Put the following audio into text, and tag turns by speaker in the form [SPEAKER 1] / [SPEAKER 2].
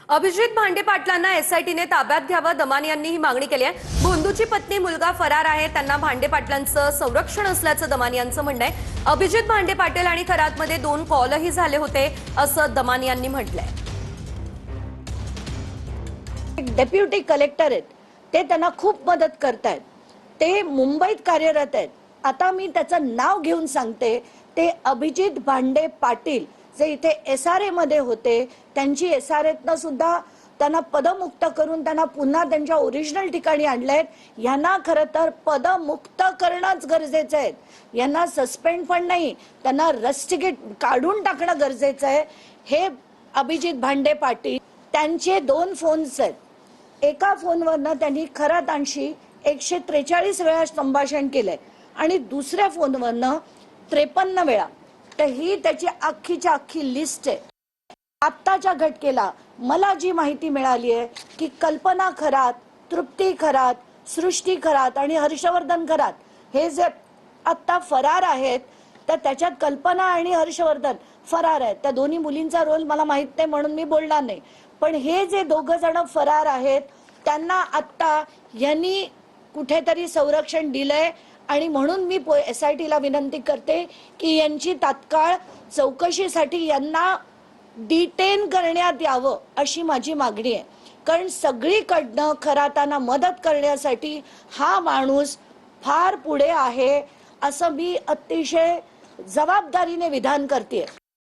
[SPEAKER 1] अभिजित भांडे पाटलांना एसआयटीने ताब्यात घ्यावं, दमानी यांनी ही मागणी केली आहे। भोंदूची पत्नी मुलगा फरार आहे, त्यांना भांडे पाटलांचं संरक्षण असल्याचं दमानी यांचं म्हणणं आहे। अभिजित भांडे पाटील आणि खरातमध्ये 2 कॉलही झाले होते असं दमानी यांनी म्हटलंय।
[SPEAKER 2] डेप्युटी कलेक्टर आहेत, ते त्यांना खूप मदत करतायत। ते मुंबईत कार्यरत आहेत। आता मी त्याचं नाव घेऊन सांगते, ते अभिजित भांडे पाटील जे इथे एसआरए मध्ये होते, त्यांची एसआरएतनं सुद्धा त्यांना पदमुक्त करून त्यांना पुन्हा त्यांच्या ओरिजिनल ठिकाणी आणलेत। यांना खरं तर पदमुक्त करणंच गरजेचं आहे। यांना सस्पेंड पण नाही, त्यांना रस्टिकेट काढून टाकणं गरजेचं आहे। हे अभिजित भांडे पाटील, त्यांचे 2 फोन्स आहेत। एका फोनवरनं त्यांनी खरातांशी 143 वेळा संभाषण केलंय आणि दुसऱ्या फोनवरनं 53 वेळा। तर ही त्याची अख्खीच्या अख्खी लिस्ट आहे। आत्ताच्या घटकेला मला जी माहिती मिळाली आहे की कल्पना खरात, तृप्ती खरात, सृष्टी खरात आणि हर्षवर्धन खरात हे जे आत्ता फरार आहेत, तर त्याच्यात कल्पना आणि हर्षवर्धन फरार आहेत। त्या दोन्ही मुलींचा रोल मला माहित नाही म्हणून मी बोलणार नाही, पण हे जे 2 जण फरार आहेत त्यांना आत्ता यांनी कुठेतरी संरक्षण दिलंय आणि म्हणून मी एसआयटीला विनंती करते की यांची तात्काळ चौकशीसाठी यांना डिटेन करण्यात यावं अशी माझी मागणी आहे। कारण सगळीकडनं खरातांना मदत करण्यासाठी हा माणूस फार पुढे आहे असं मी अतिशय जबाबदारीने विधान करते।